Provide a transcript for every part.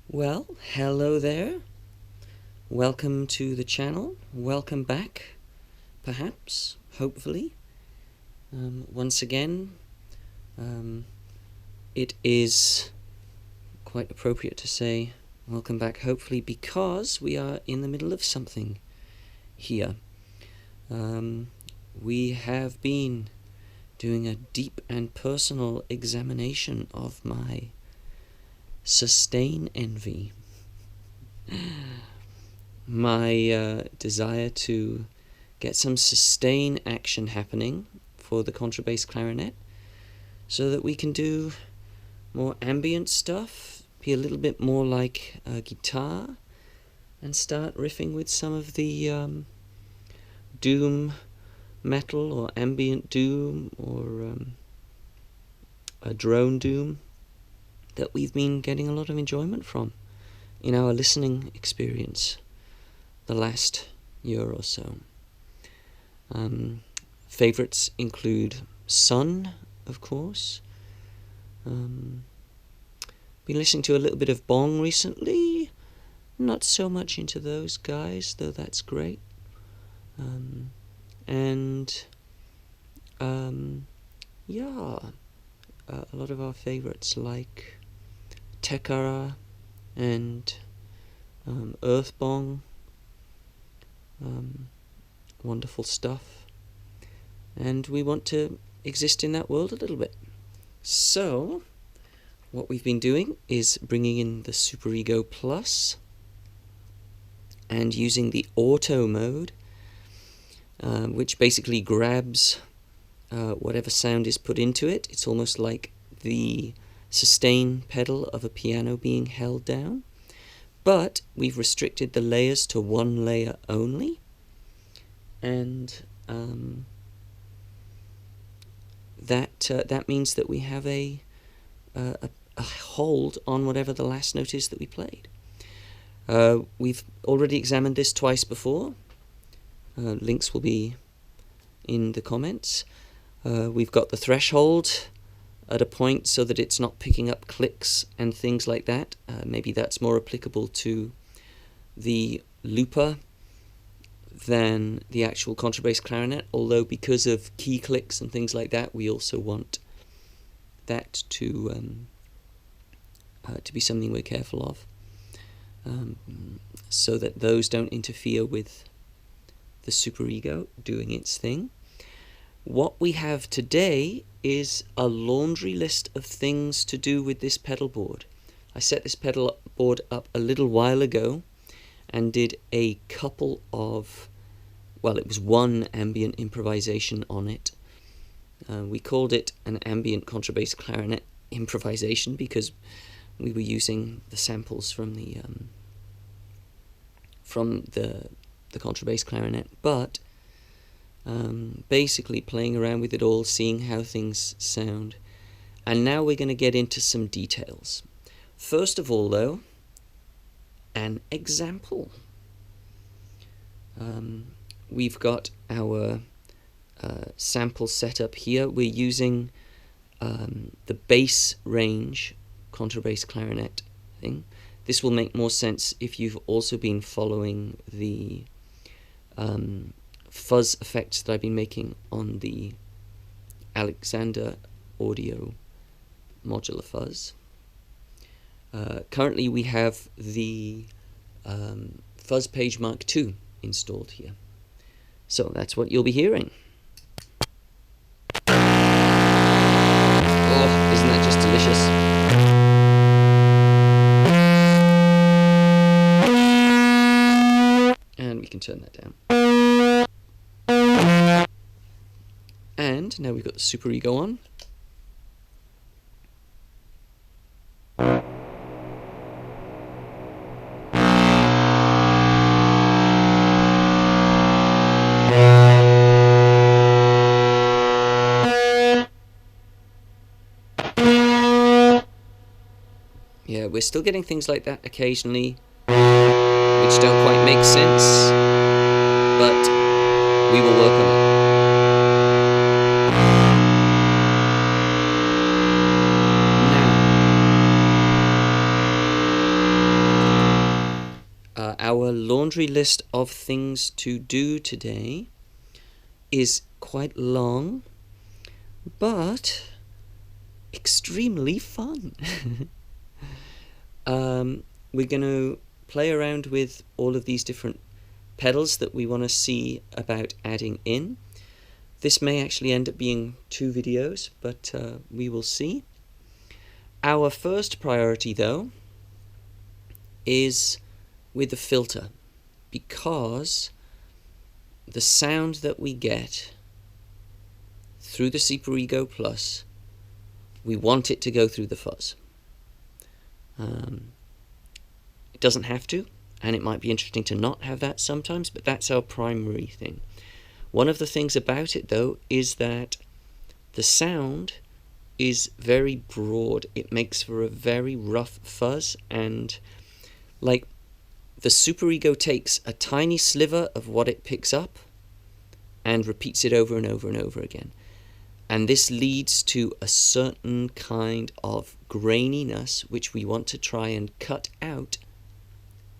Well, hello there. Welcome to the channel. Welcome back, perhaps, hopefully. Once again, it is quite appropriate to say welcome back, hopefully, because we are in the middle of something here. We have been doing a deep and personal examination of my sustain envy. My desire to get some sustain action happening for the contrabass clarinet so that we can do more ambient stuff, be a little bit more like a guitar, and start riffing with some of the doom metal or ambient doom or a drone doom that we've been getting a lot of enjoyment from in our listening experience the last year or so. Favorites include Sun, of course. Been listening to a little bit of Bong recently. Not so much into those guys, though that's great. A lot of our favorites like Tekara and Earthbong. Wonderful stuff. And we want to exist in that world a little bit. So, what we've been doing is bringing in the Super Ego Plus and using the auto mode, which basically grabs whatever sound is put into it. It's almost like the sustain pedal of a piano being held down, but we've restricted the layers to one layer only, and that means that we have a hold on whatever the last note is that we played. We've already examined this twice before. Links will be in the comments. We've got the threshold at a point so that it's not picking up clicks and things like that. Maybe that's more applicable to the looper than the actual contrabass clarinet, although because of key clicks and things like that, we also want that to be something we're careful of, so that those don't interfere with the Super Ego doing its thing. What we have today is a laundry list of things to do with this pedal board. I set this pedal board up a little while ago and did a couple of, well, it was one ambient improvisation on it. We called it an ambient contrabass clarinet improvisation because we were using the samples from the contrabass clarinet, but basically playing around with it all, seeing how things sound. And now we're going to get into some details. First of all, though, an example. We've got our sample set up here. We're using the bass range contrabass clarinet thing. This will make more sense if you've also been following the fuzz effects that I've been making on the Alexander Audio modular fuzz. Currently we have the Fuzz Page Mark II installed here. So that's what you'll be hearing. Oh, isn't that just delicious? And we can turn that down. And now we've got the Super Ego on. Yeah, we're still getting things like that occasionally, which don't quite make sense, but we will work on it. Now, our laundry list of things to do today is quite long, but extremely fun. We're going to play around with all of these different pedals that we want to see about adding in. This may actually end up being 2 videos, but we will see. Our first priority, though, is with the filter, because the sound that we get through the Super Ego Plus, we want it to go through the fuzz. It doesn't have to, and it might be interesting to not have that sometimes, but that's our primary thing. One of the things about it, though, is that the sound is very broad. It makes for a very rough fuzz, and like the Super Ego takes a tiny sliver of what it picks up and repeats it over and over and over again. And this leads to a certain kind of graininess which we want to try and cut out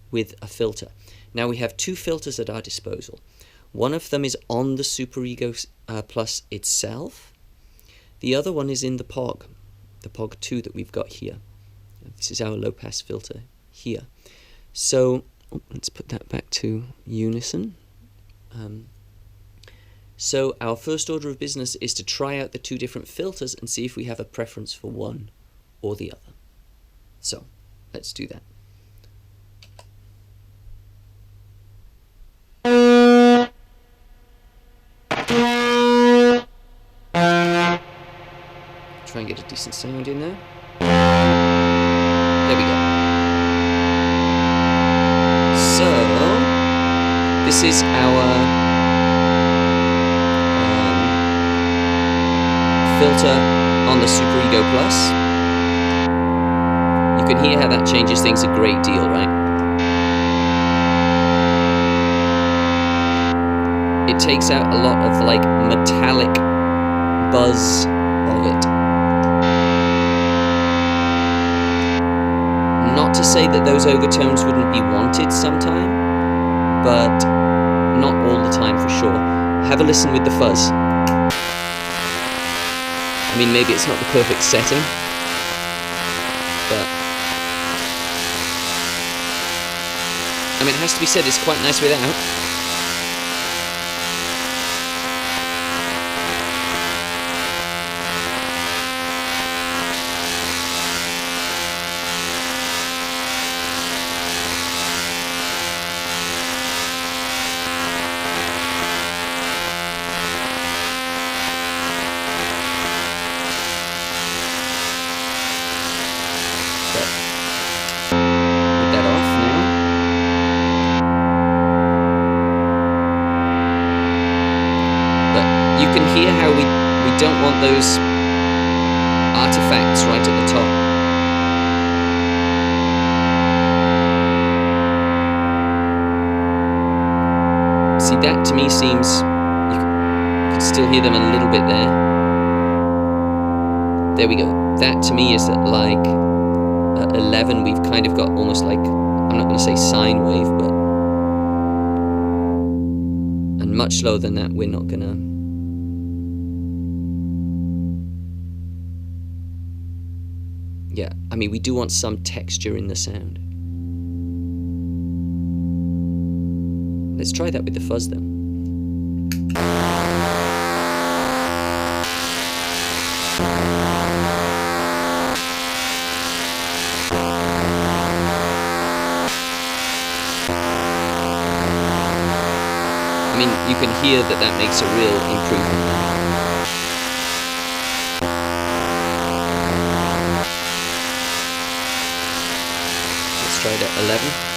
with a filter. Now we have 2 filters at our disposal. One of them is on the Super Ego Plus itself. The other one is in the POG 2 that we've got here. This is our low pass filter here. So let's put that back to unison. So our first order of business is to try out the 2 different filters and see if we have a preference for one or the other. So let's do that. Try and get a decent sound in there. There we go. So this is our filter on the Super Ego Plus. You can hear how that changes things a great deal, right? It takes out a lot of like metallic buzz of it. Not to say that those overtones wouldn't be wanted sometime, but not all the time for sure. Have a listen with the fuzz. I mean, maybe it's not the perfect setting, but I mean, it has to be said, it's quite nice without. Hear how we don't want those artifacts right at the top. See, that to me seems, you can still hear them a little bit there. There we go. That to me is at like at 11 we've kind of got almost like, I'm not going to say sine wave, but and much lower than that we're not going to. Yeah, I mean, we do want some texture in the sound. Let's try that with the fuzz then. I mean, you can hear that that makes a real improvement. Try it at 11.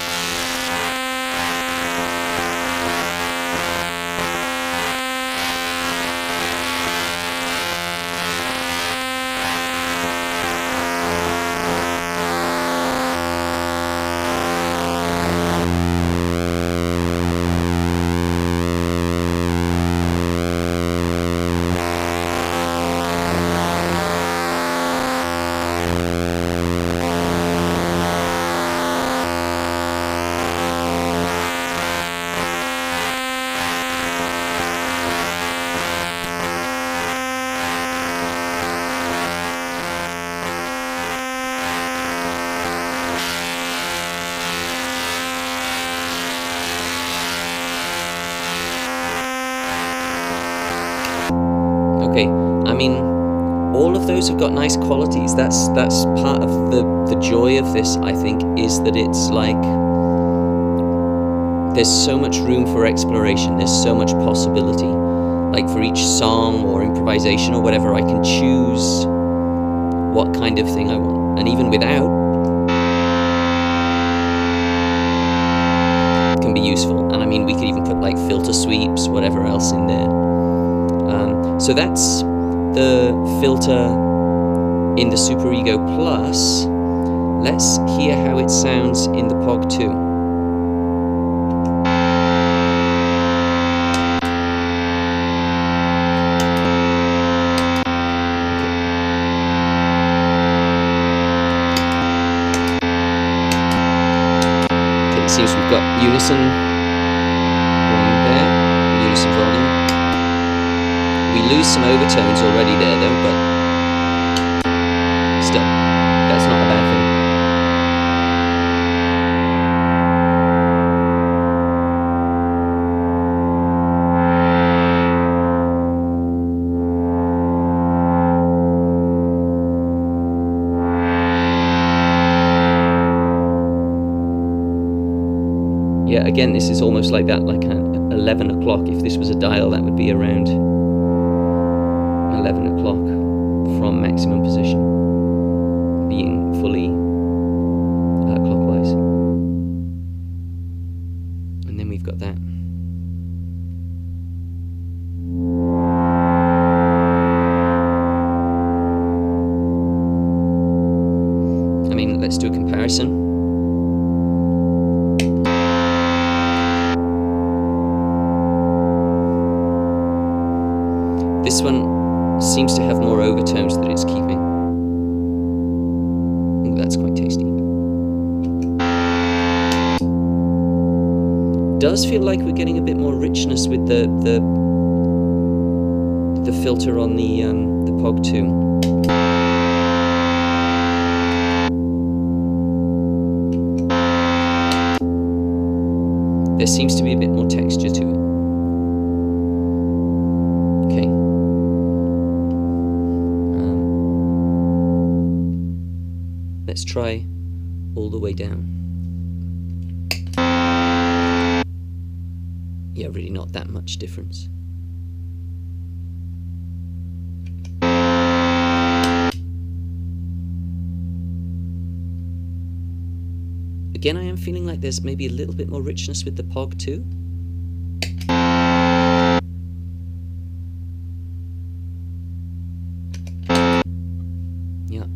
Okay, I mean, all of those have got nice qualities. That's part of the joy of this, I think, is that it's like there's so much room for exploration, there's so much possibility. Like for each song or improvisation or whatever, I can choose what kind of thing I want. And even without, it can be useful. And I mean, we could even put like filter sweeps, whatever else in there. So that's the filter in the Super Ego Plus. Let's hear how it sounds in the POG 2. Okay, it seems we've got unison going there, unison volume. We lose some overtones already there though, but still, that's not a bad thing. Yeah, again, this is almost like that, like 11 o'clock. If this was a dial, that would be around 11 o'clock from maximum position, being fully clockwise. And then we've got that. I mean, let's do a comparison. This one seems to have more overtones that it's keeping. Ooh, that's quite tasty. Does feel like we're getting a bit more richness with the filter on the POG 2. There seems to be a bit more texture to it. Let's try all the way down. Yeah, really not that much difference. Again, I am feeling like there's maybe a little bit more richness with the POG 2. Yeah.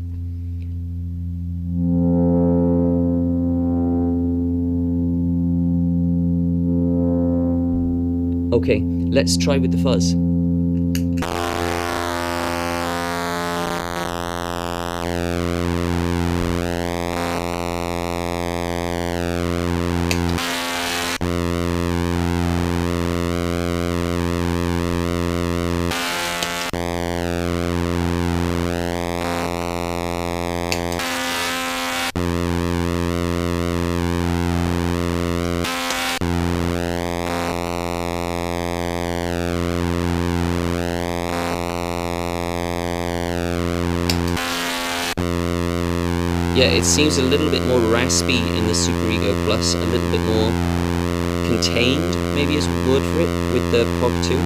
Okay, let's try with the fuzz. Yeah, it seems a little bit more raspy in the Super Ego Plus, a little bit more contained, maybe is a word for it, with the POG 2.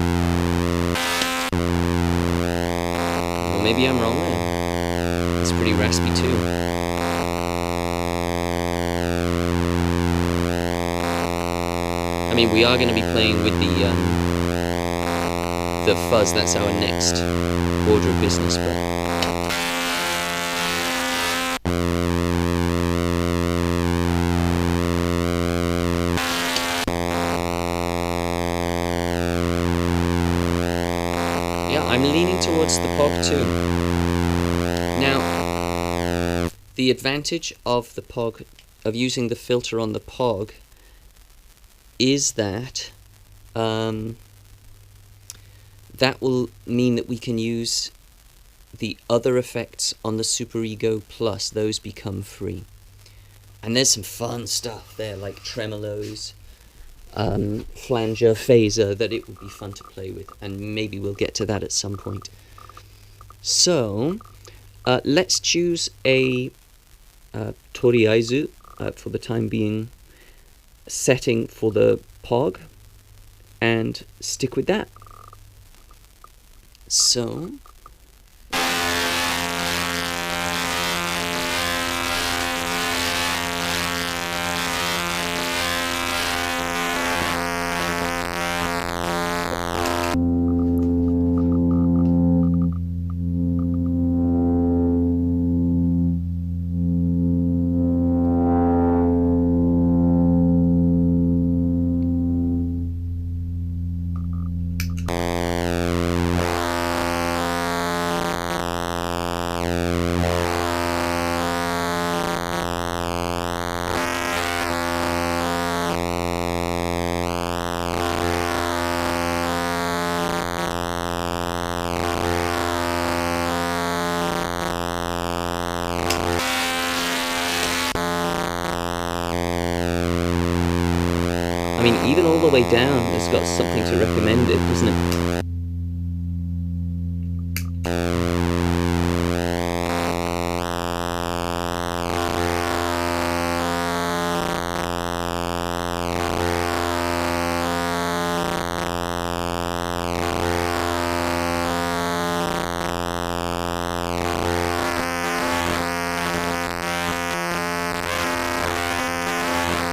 Or maybe I'm wrong there. It's pretty raspy too. I mean, we are going to be playing with the fuzz, that's our next order of business, but I'm leaning towards the POG 2. Now, the advantage of the POG, of using the filter on the POG, is that that will mean that we can use the other effects on the Super Ego Plus. Those become free. And there's some fun stuff there, like tremolos, flanger, phaser, that it would be fun to play with, and maybe we'll get to that at some point. So let's choose a toriaizu for the time being setting for the pog and stick with that. So I mean, even all the way down has got something to recommend it, doesn't it?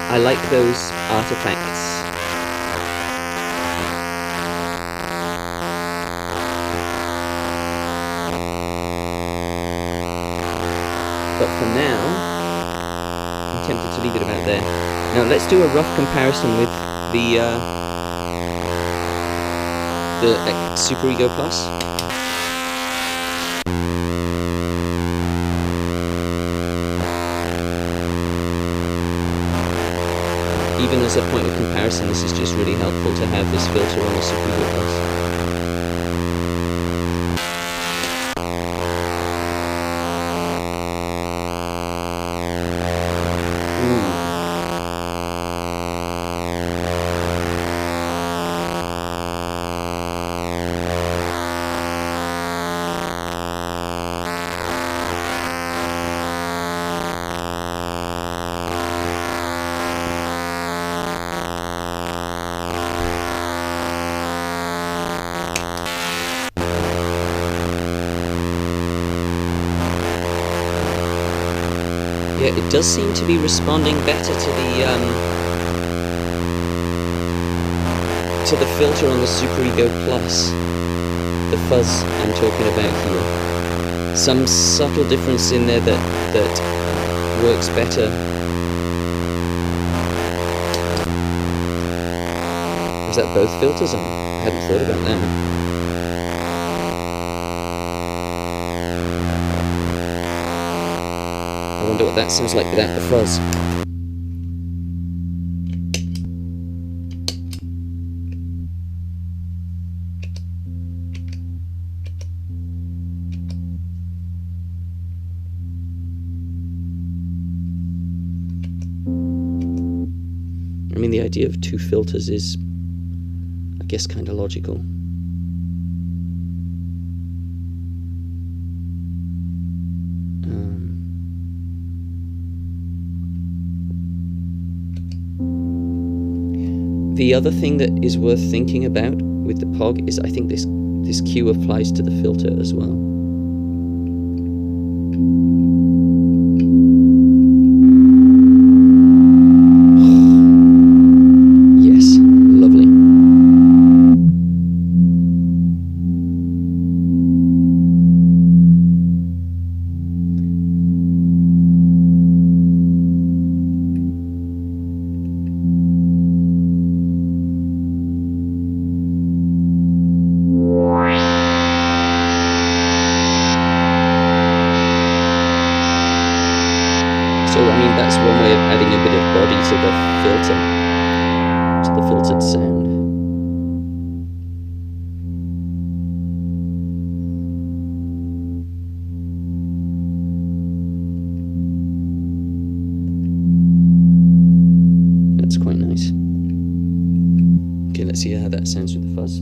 I like those artifacts. But for now, I'm tempted to leave it about there. Now let's do a rough comparison with the Super Ego Plus. Even as a point of comparison, this is just really helpful to have this filter on the Super Ego Plus. Yeah, it does seem to be responding better to the filter on the Super Ego Plus, the fuzz I'm talking about here. Some subtle difference in there that works better. Is that both filters? I hadn't thought about that. I wonder what that sounds like without the fuzz. I mean, the idea of two filters is, I guess, kind of logical. The other thing that is worth thinking about with the POG is I think this cue applies to the filter as well. Yes, lovely. So, I mean, that's one way of adding a bit of body to the filtered sound. That's quite nice. Okay, let's see how that sounds with the fuzz.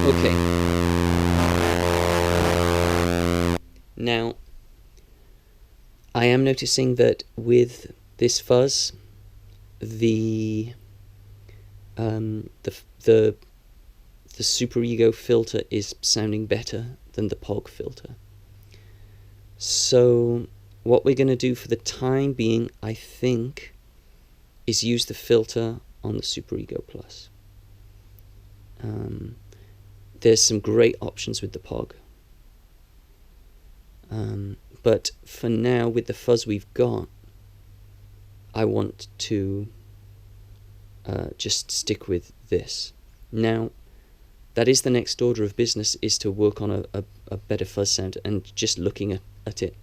Okay. Now, I am noticing that with this fuzz, the superego filter is sounding better than the POG filter. So what we're going to do for the time being, I think, is use the filter on the superego plus. There's some great options with the POG. But for now, with the fuzz we've got, I want to just stick with this. Now, that is the next order of business, is to work on a better fuzz sound, and just looking at it,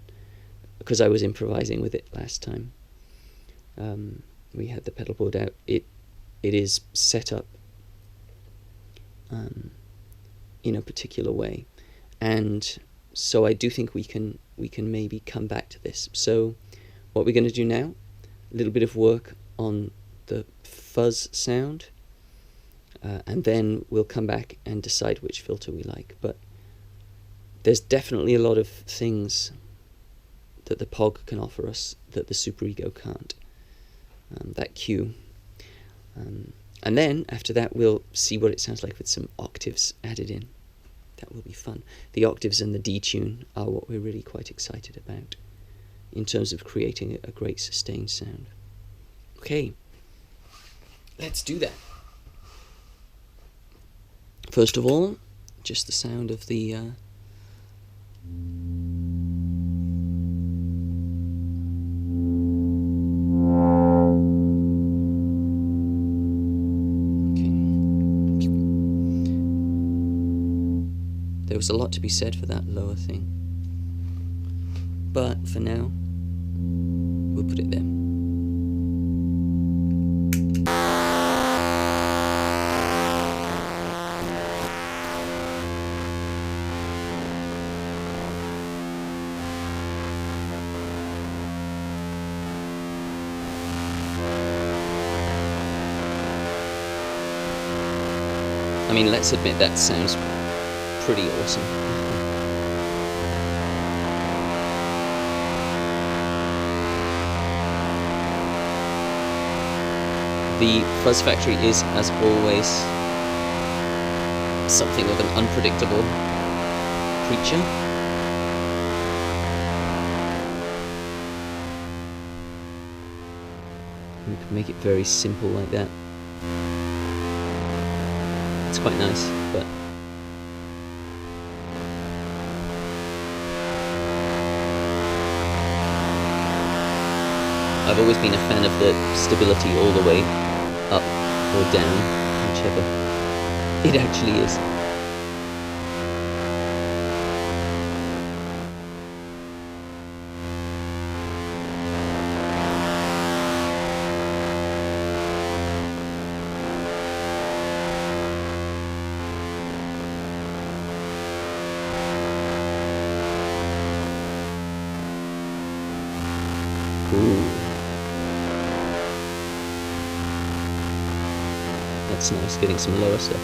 because I was improvising with it last time. We had the pedalboard out. It is set up in a particular way, and so I do think we can maybe come back to this. So what we're going to do now, a little bit of work on the fuzz sound, and then we'll come back and decide which filter we like. But there's definitely a lot of things that the POG can offer us that the superego can't. That cue. And then after that we'll see what it sounds like with some octaves added in. That will be fun. The octaves and the detune are what we're really quite excited about in terms of creating a great sustained sound. Okay, let's do that. First of all, just the sound of the There was a lot to be said for that lower thing, but for now, we'll put it there. I mean, let's admit that sounds pretty awesome. The Fuzz Factory is, as always, something of an unpredictable creature. We could make it very simple like that. It's quite nice, but I've always been a fan of the stability all the way up or down, whichever it actually is. Ooh. That's nice, getting some lower stuff.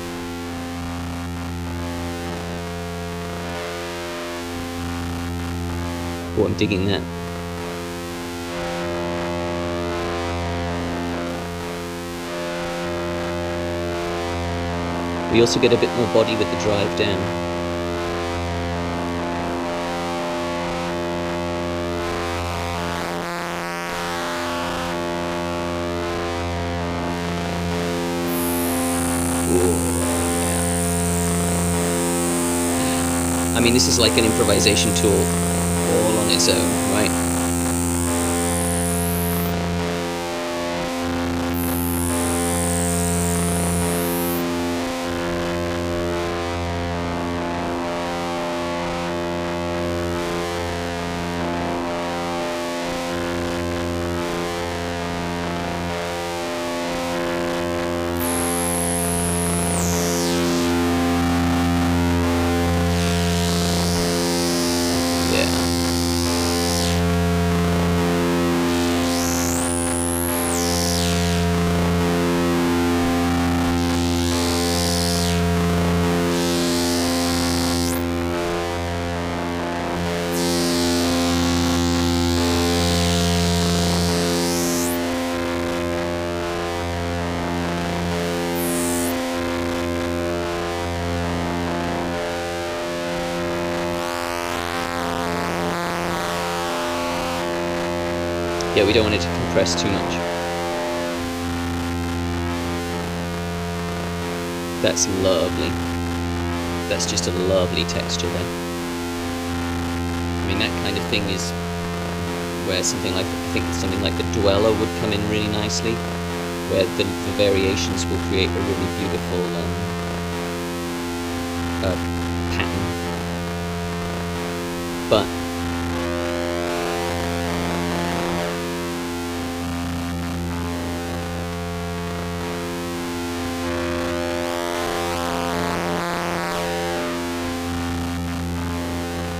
Oh, I'm digging that. We also get a bit more body with the drive down. I mean, this is like an improvisation tool all on its own, right? Yeah, we don't want it to compress too much. That's lovely. That's just a lovely texture there. I mean, that kind of thing is where something like, I think something like the Dweller would come in really nicely, where the variations will create a really beautiful pattern. But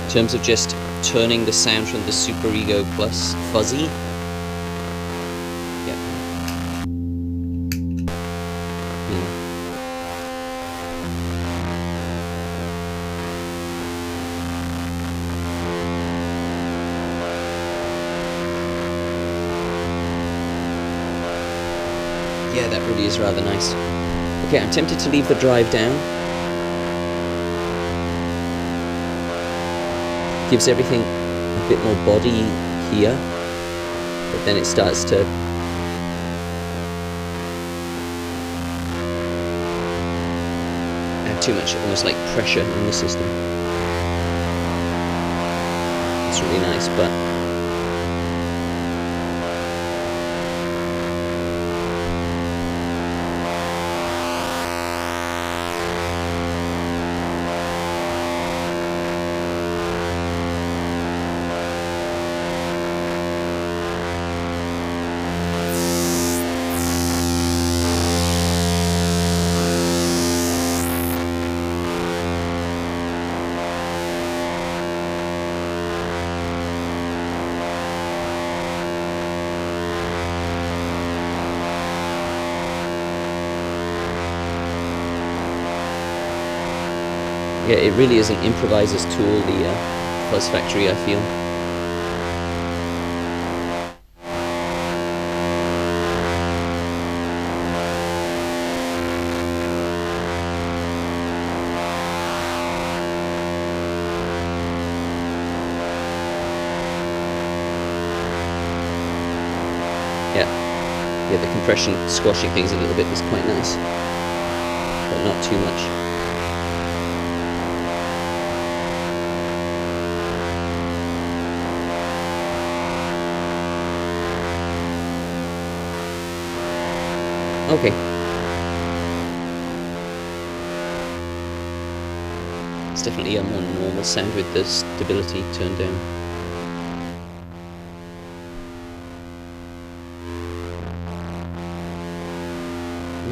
in terms of just turning the sound from the Super Ego plus fuzzy, yeah. Yeah, that really is rather nice. Okay, I'm tempted to leave the drive down. Gives everything a bit more body here, but then it starts to add too much, almost like pressure in the system. It's really nice, but yeah, it really is an improviser's tool, the Fuzz Factory, I feel. Yeah, the compression squashing things a little bit was quite nice, but not too much. Okay. It's definitely a more normal sound with the stability turned down.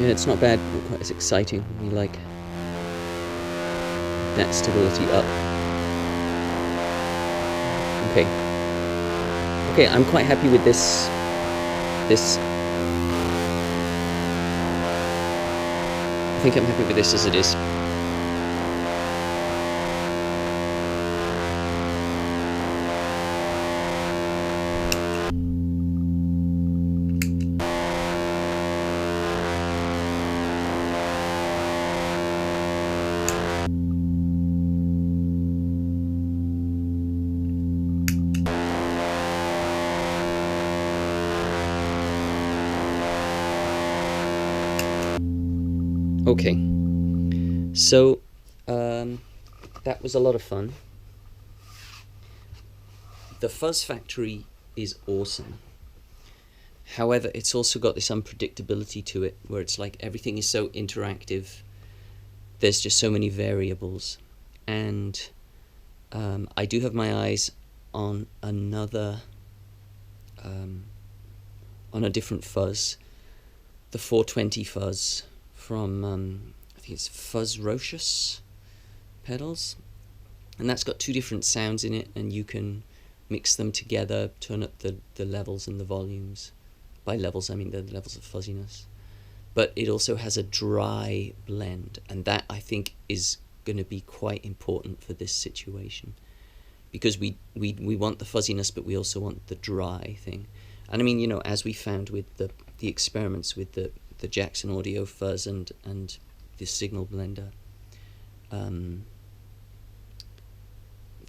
Yeah, it's not bad, not quite as exciting. We like that stability up. Okay. Okay, I'm quite happy with this. I think I'm happy with this as it is. Okay, so that was a lot of fun. The Fuzz Factory is awesome. However, it's also got this unpredictability to it, where it's like everything is so interactive. There's just so many variables, and I do have my eyes on another, on a different fuzz, the 420 fuzz from I think it's Fuzz Rocious pedals, and that's got two different sounds in it, and you can mix them together, turn up the levels and the volumes. By levels I mean the levels of fuzziness. But it also has a dry blend, and that I think is going to be quite important for this situation, because we want the fuzziness, but we also want the dry thing. And I mean, you know, as we found with the experiments with the Jackson Audio fuzz and the signal blender,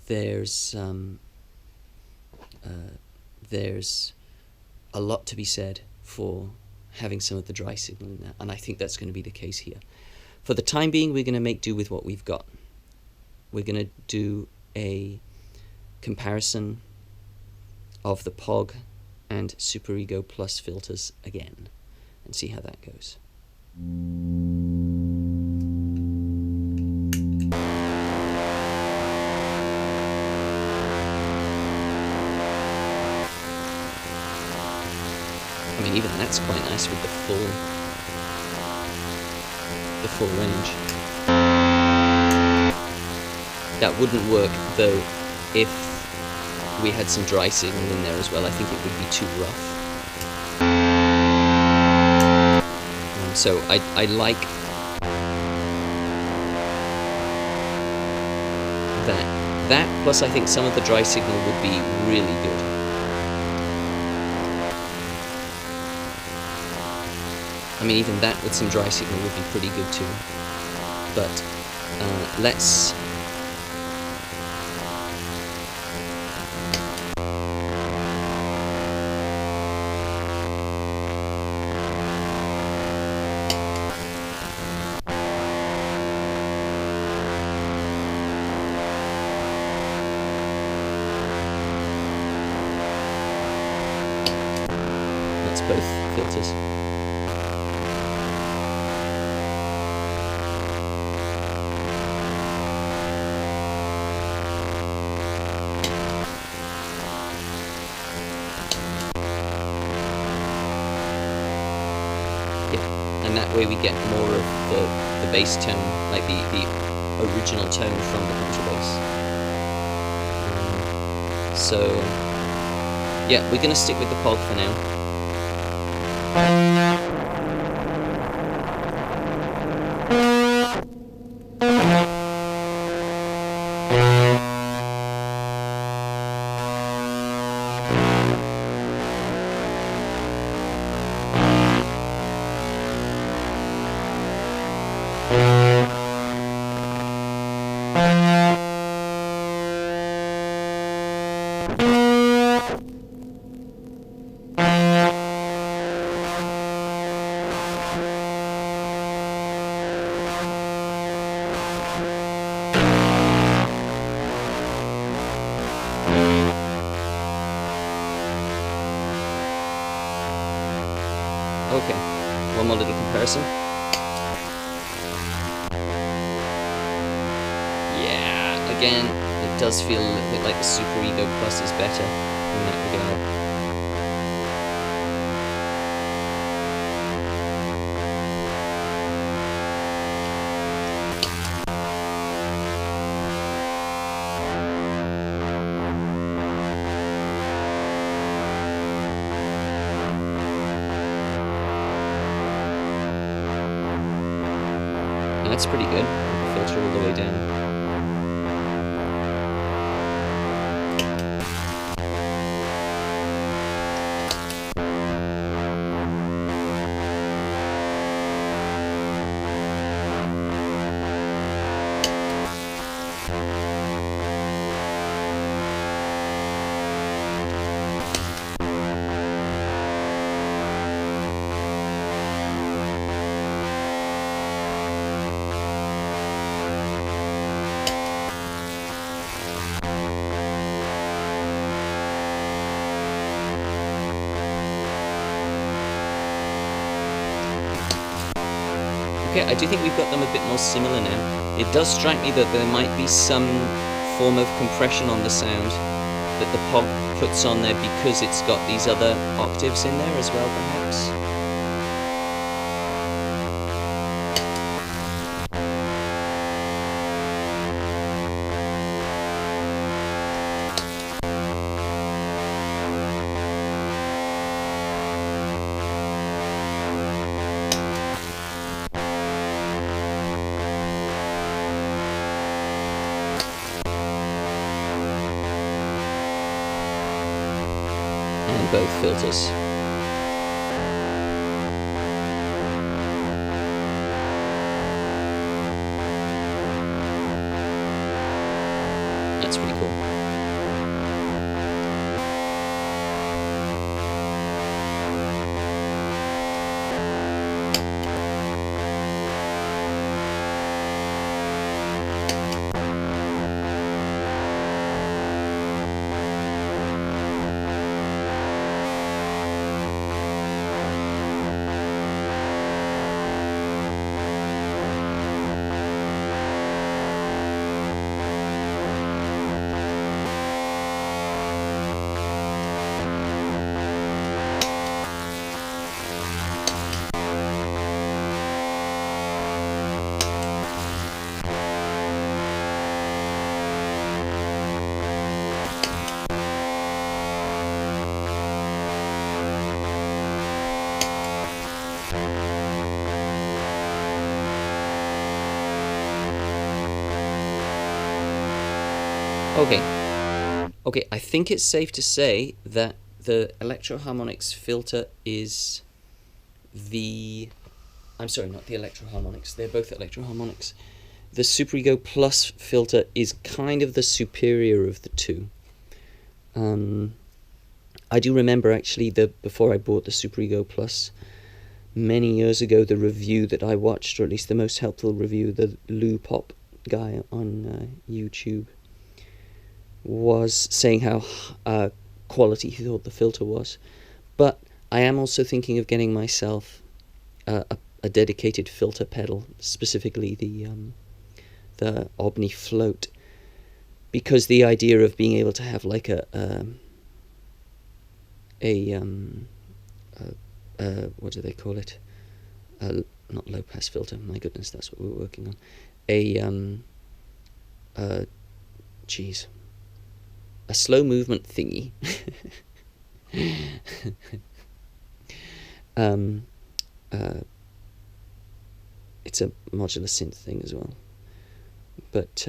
there's a lot to be said for having some of the dry signal in there, and I think that's going to be the case here. For the time being, we're going to make do with what we've got. We're going to do a comparison of the POG and Super Ego Plus filters again, and see how that goes. I mean, even that's quite nice with the full range. That wouldn't work though if we had some dry signal in there as well. I think it would be too rough. So I like that plus I think some of the dry signal would be really good. I mean, even that with some dry signal would be pretty good too. But let's both filters. And that way we get more of the bass tone, like the original tone from the contrabass. So yeah, we're going to stick with the POG for now. Okay, one more little comparison. Yeah, again, it does feel a little bit like the Super Ego Plus is better in that regard. That's pretty good. Filter all the way down. Okay, I do think we've got them a bit more similar now. It does strike me that there might be some form of compression on the sound that the POG puts on there because it's got these other octaves in there as well, perhaps. Both filters. That's pretty cool. Okay, I think it's safe to say that the electroharmonics filter is I'm sorry, not the electroharmonics, they're both electroharmonics. The Super Ego Plus filter is kind of the superior of the two. I do remember actually before I bought the Super Ego Plus, many years ago, the review that I watched, or at least the most helpful review, the Lou Pop guy on YouTube, was saying how quality he thought the filter was. But I am also thinking of getting myself a dedicated filter pedal, specifically the Omni Float, because the idea of being able to have like a what do they call it? Not low pass filter. My goodness, that's what we're working on. A slow movement thingy. It's a modular synth thing as well. But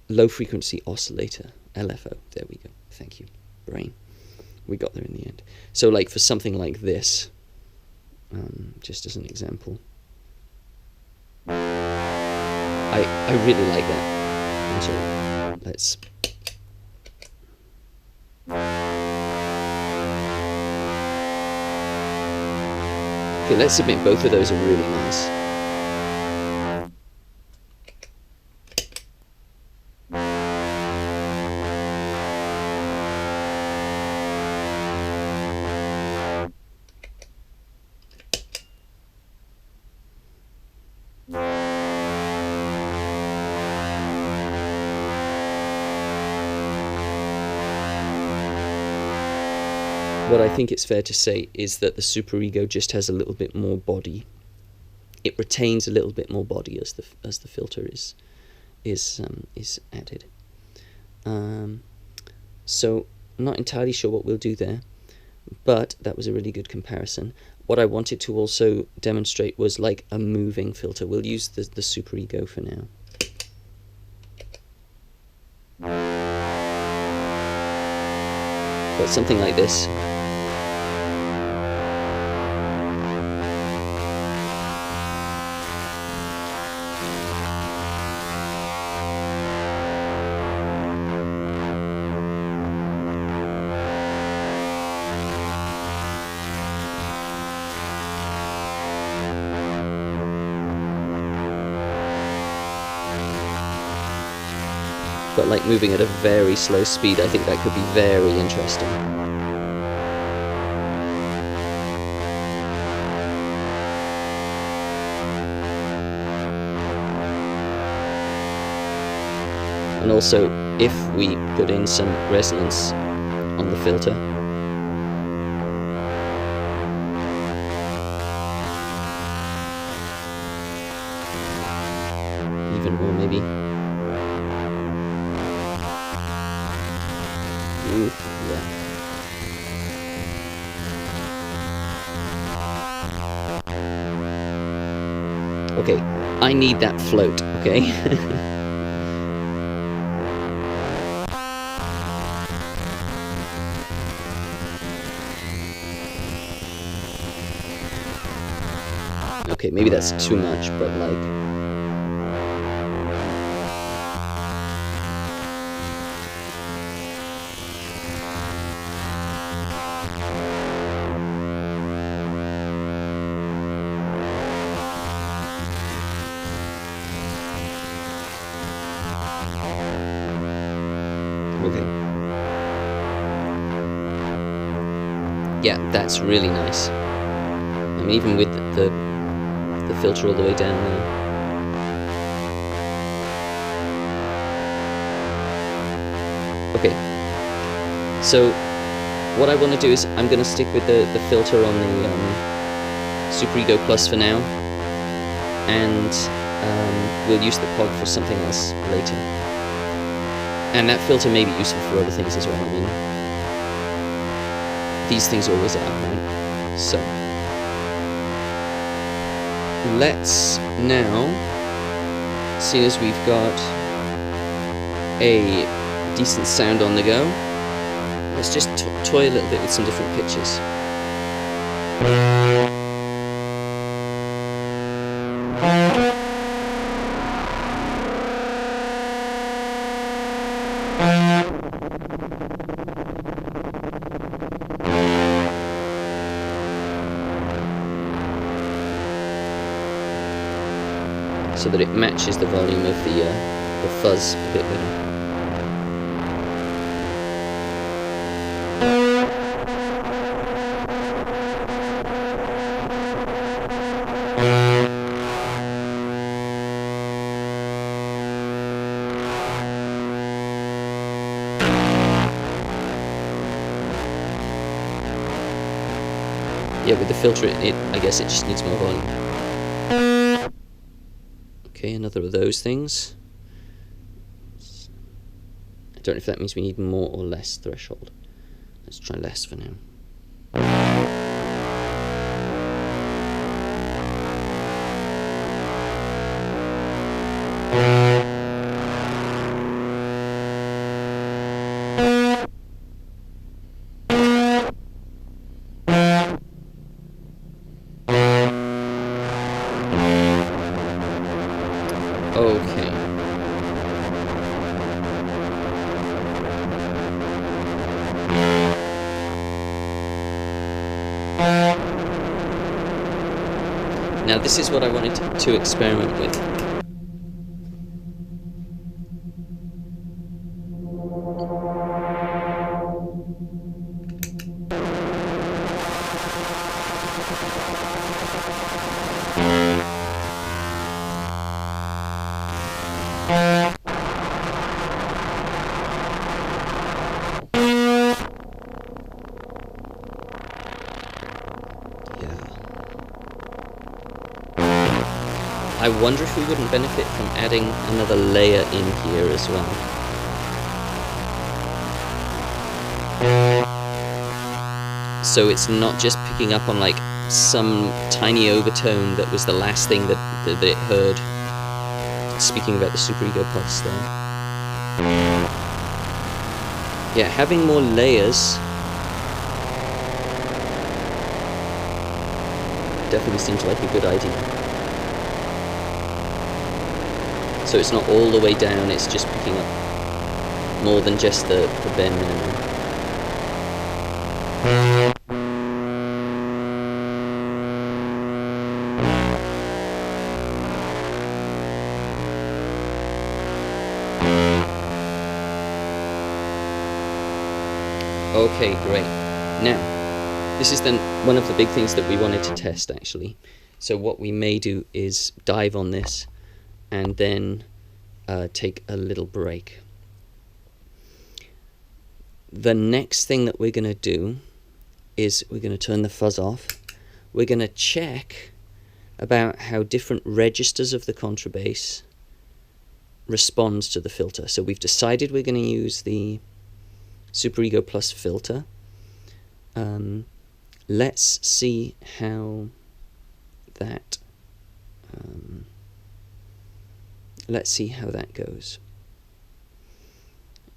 low frequency oscillator, LFO. There we go. Thank you, brain. We got there in the end. So like for something like this, just as an example, I really like that. And so let's okay, let's admit both of those are really nice. What I think it's fair to say is that the Super Ego just has a little bit more body. It retains a little bit more body as the filter is added. So I'm not entirely sure what we'll do there, but that was a really good comparison. What I wanted to also demonstrate was like a moving filter. We'll use the Super Ego for now. But something like this. But like moving at a very slow speed, I think that could be very interesting. And also, if we put in some resonance on the filter, even more maybe. Ooh, yeah. Okay, I need that float, okay? Okay, maybe that's too much, but like... Okay. Yeah, that's really nice. I mean, even with the filter all the way down there. Okay. So, what I want to do is I'm going to stick with the filter on the Super Ego Plus for now, and we'll use the POG for something else later. And that filter may be useful for other things as well. I mean, these things always are, right? So, let's now, seeing as we've got a decent sound on the go, let's just toy a little bit with some different pitches. So that it matches the volume of the fuzz a bit better. Yeah, with the filter, I guess it just needs more volume. Okay, another of those things. I don't know if that means we need more or less threshold. Let's try less for now. Okay. Now this is what I wanted to experiment with. I wonder if we wouldn't benefit from adding another layer in here as well. So it's not just picking up on like some tiny overtone that was the last thing that it heard. Speaking about the superego pulse there. Yeah, having more layers definitely seems like a good idea. So it's not all the way down, it's just picking up more than just the bare minimum. Okay, great. Now, this is then one of the big things that we wanted to test actually. So what we may do is dive on this and then take a little break. The next thing that we're going to do is we're going to turn the fuzz off. We're going to check about how different registers of the contrabass respond to the filter. So we've decided we're going to use the Superego Plus filter. Let's see how that goes.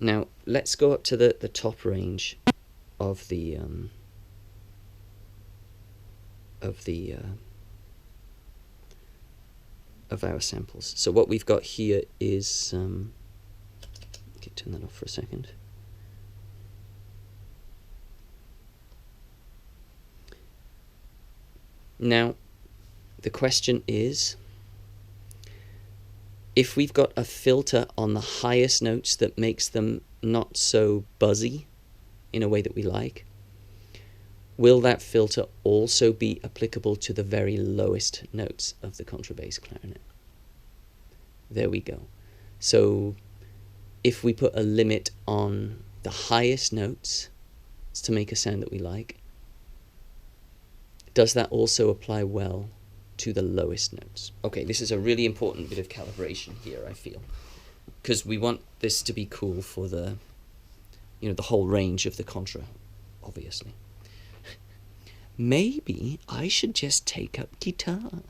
Now let's go up to the top range of our samples. So what we've got here is okay, turn that off for a second. Now the question is, if we've got a filter on the highest notes that makes them not so buzzy in a way that we like, will that filter also be applicable to the very lowest notes of the contrabass clarinet? There we go. So if we put a limit on the highest notes to make a sound that we like, does that also apply well to the lowest notes? Okay, this is a really important bit of calibration here, I feel, because we want this to be cool for the, the whole range of the contra, obviously. Maybe I should just take up guitar.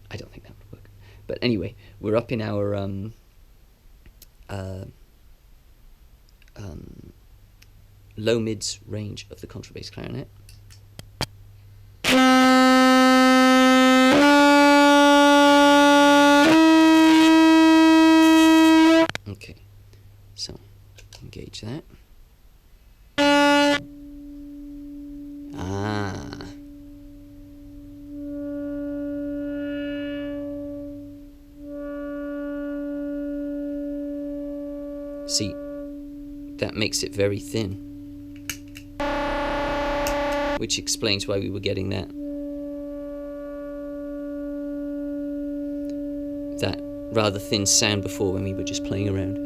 I don't think that would work. But anyway, we're up in our low mids range of the contrabass clarinet. Okay, so engage that. See, that makes it very thin, which explains why we were getting that rather thin sound before when we were just playing around.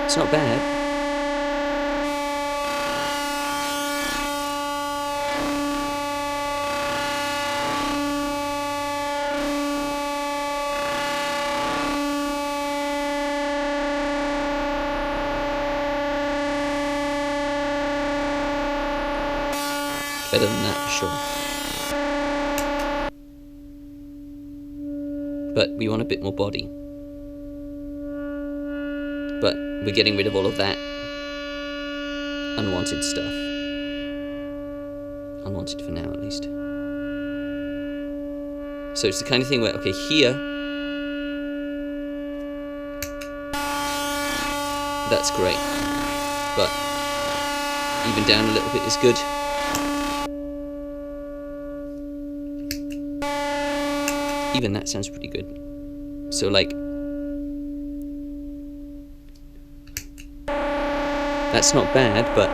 It's not bad. Better than that for sure. But we want a bit more body. But we're getting rid of all of that unwanted stuff. Unwanted for now, at least. So it's the kind of thing where, okay, here, that's great. But even down a little bit is good. Even that sounds pretty good. So like, that's not bad, but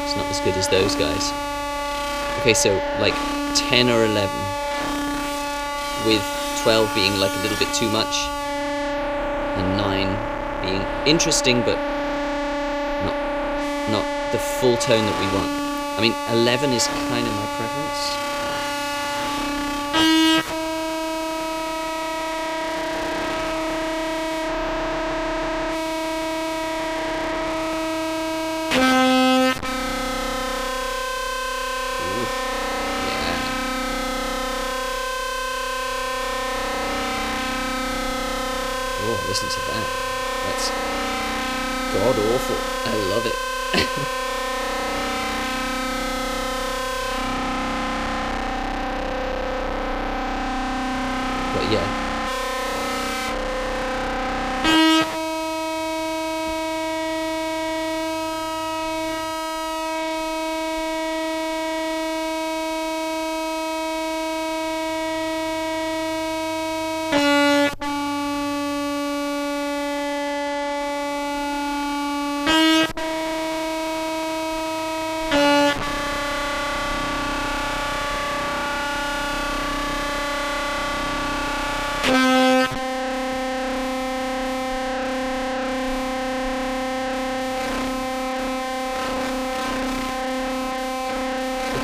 it's not as good as those guys. Okay, so like 10 or 11, with 12 being like a little bit too much, and 9 being interesting, but not the full tone that we want. I mean, 11 is kind of my preference. Listen to that. That's god awful. I love it. But yeah.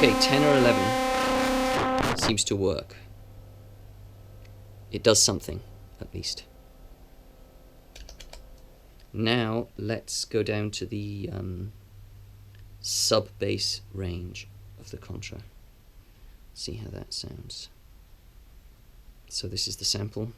Okay, 10 or 11 seems to work. It does something, at least. Now, let's go down to the sub-bass range of the contra. See how that sounds. So this is the sample.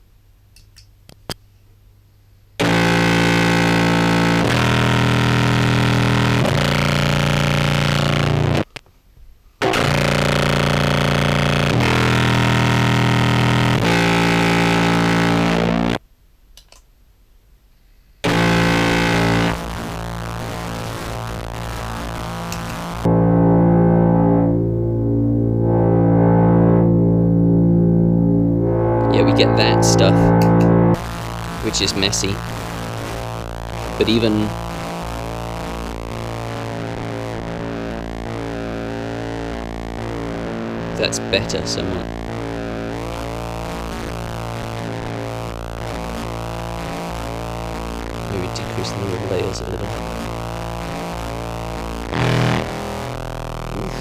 Get that stuff, which is messy, but even that's better somewhat. Maybe decrease the number of layers a little. Oof.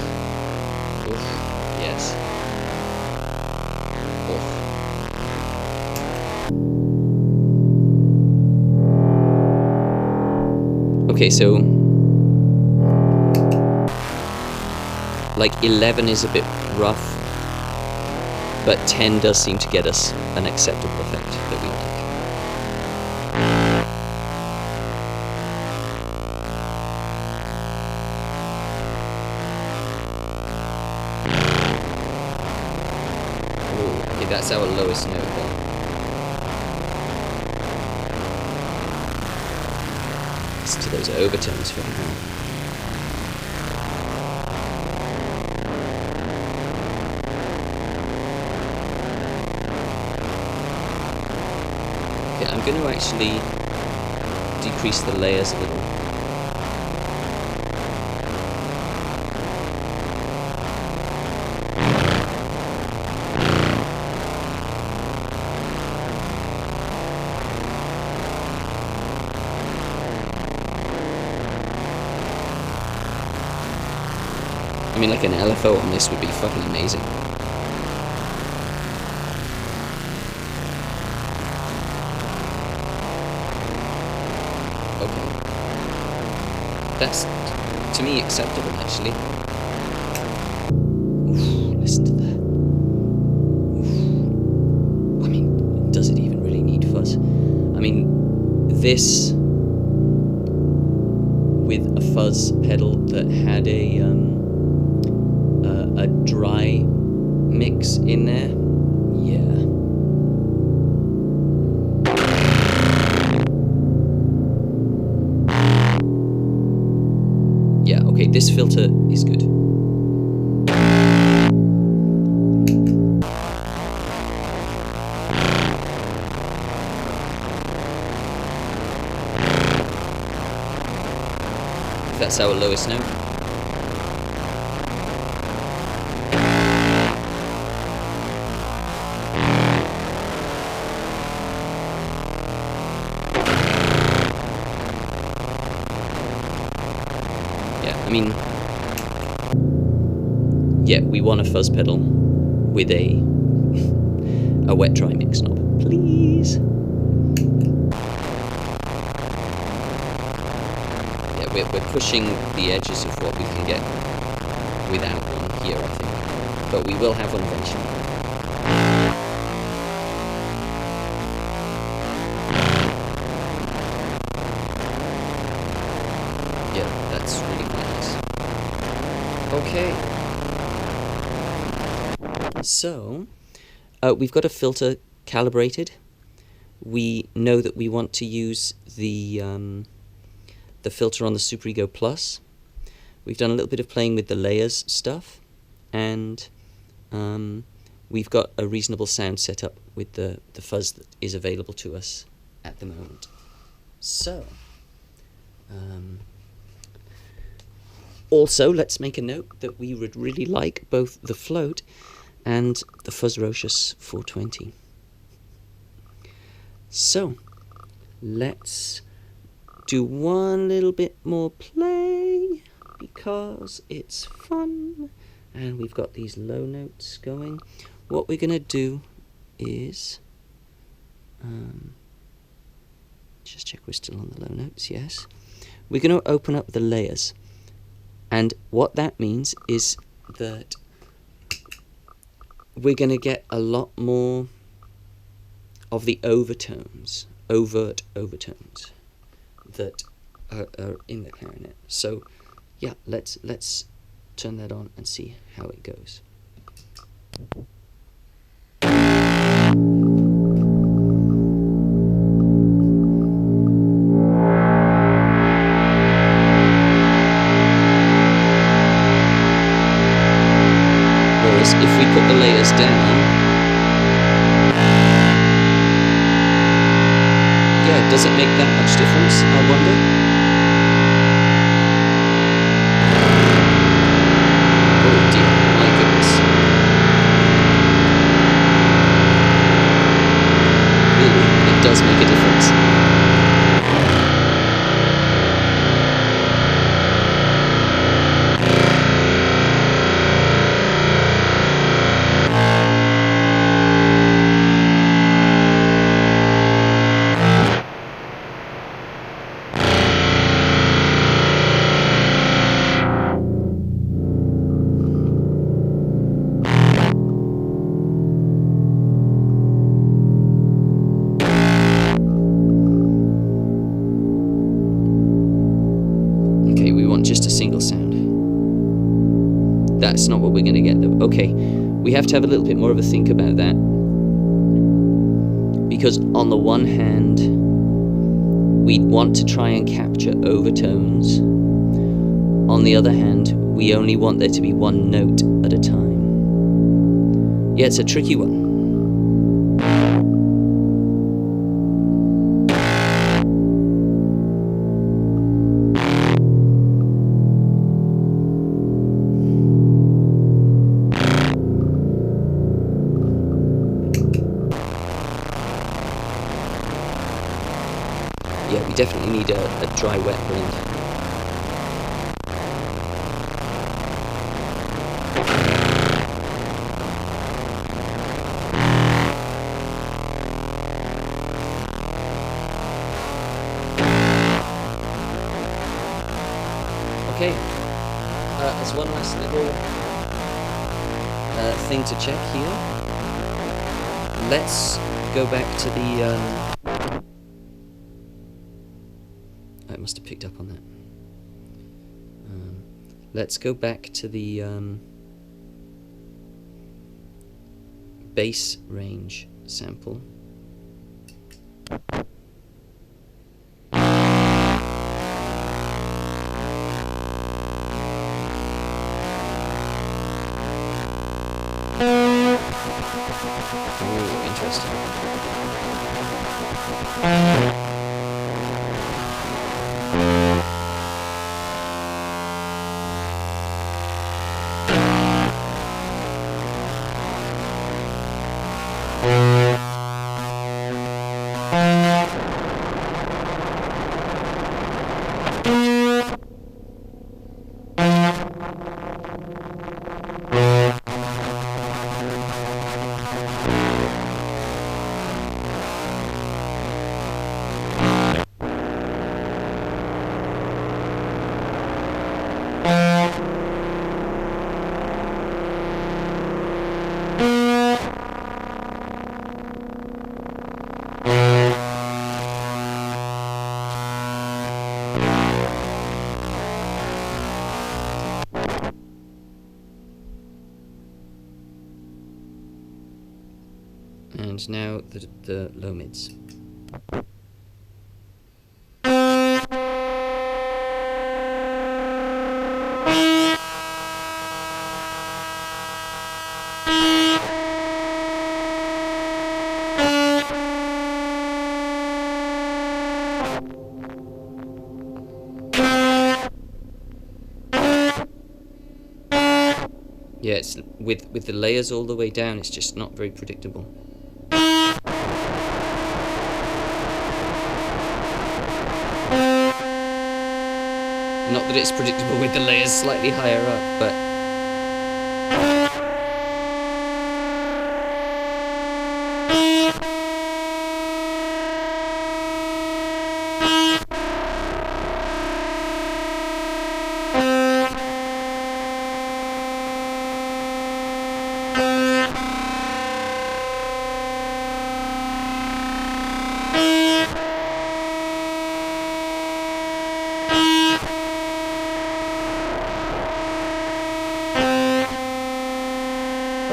Oof. Yes. Oof. Okay, so like 11 is a bit rough, but 10 does seem to get us an acceptable effect that we like. Ooh, okay, that's our lowest note there. Listen to those overtones for now. I'm going to actually decrease the layers a little. I mean, like an LFO on this would be fucking amazing. That's, to me, acceptable, actually. Oof, listen to that. Oof. I mean, does it even really need fuzz? I mean, this with a fuzz pedal that had a dry mix in there, yeah. Okay, this filter is good. That's our lowest note. I mean, yeah, we want a fuzz pedal with a wet dry mix knob, please. Yeah, we're pushing the edges of what we can get without one here, I think, but we will have one eventually. Yeah, that's really quite nice. Okay. So, we've got a filter calibrated. We know that we want to use the filter on the Super Ego Plus. We've done a little bit of playing with the layers stuff, and we've got a reasonable sound set up with the fuzz that is available to us at the moment. So, also, let's make a note that we would really like both the float and the Fuzzrocious 420. So, let's do one little bit more play because it's fun and we've got these low notes going. What we're going to do is just check we're still on the low notes. Yes, we're going to open up the layers, and what that means is that we're going to get a lot more of the overtones, overt overtones that are in the clarinet. So yeah, let's turn that on and see how it goes. Whereas if we put the layers down, yeah, does it make that much difference, I wonder? Oh dear, my goodness. Really, it does make a difference. That's not what we're going to get though. Okay, we have to have a little bit more of a think about that. Because on the one hand, we'd want to try and capture overtones. On the other hand, we only want there to be one note at a time. Yeah, it's a tricky one. Yeah, we definitely need a dry-wet blend. Okay, as one last little thing to check here, let's go back to the... I must have picked up on that. Let's go back to the bass range sample. Ooh, interesting. And now the low mids. Yeah, it's with the layers all the way down, it's just not very predictable. Not that it's predictable with the layers slightly higher up, but...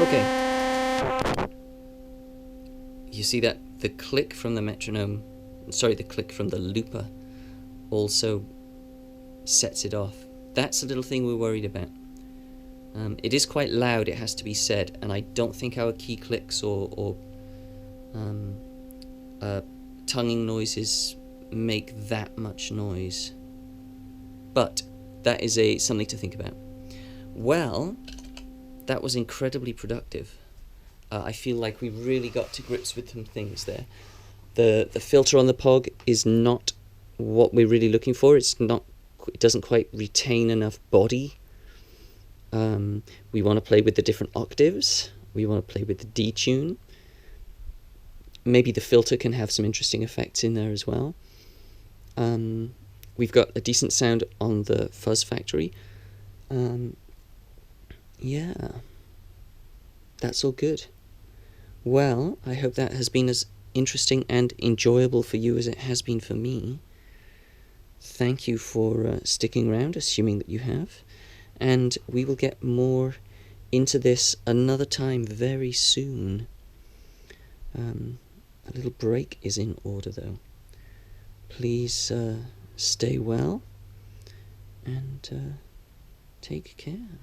Okay. You see that the click from the metronome, sorry, the click from the looper also sets it off. That's a little thing we're worried about. It is quite loud, it has to be said, and I don't think our key clicks or tonguing noises make that much noise. But that is something to think about. Well, that was incredibly productive. I feel like we really got to grips with some things there. The filter on the Pog is not what we're really looking for. It doesn't quite retain enough body. We want to play with the different octaves. We want to play with the detune. Maybe the filter can have some interesting effects in there as well. We've got a decent sound on the fuzz factory. Yeah, that's all good. Well, I hope that has been as interesting and enjoyable for you as it has been for me. Thank you for sticking around, assuming that you have. And we will get more into this another time very soon. A little break is in order, though. Please stay well and take care.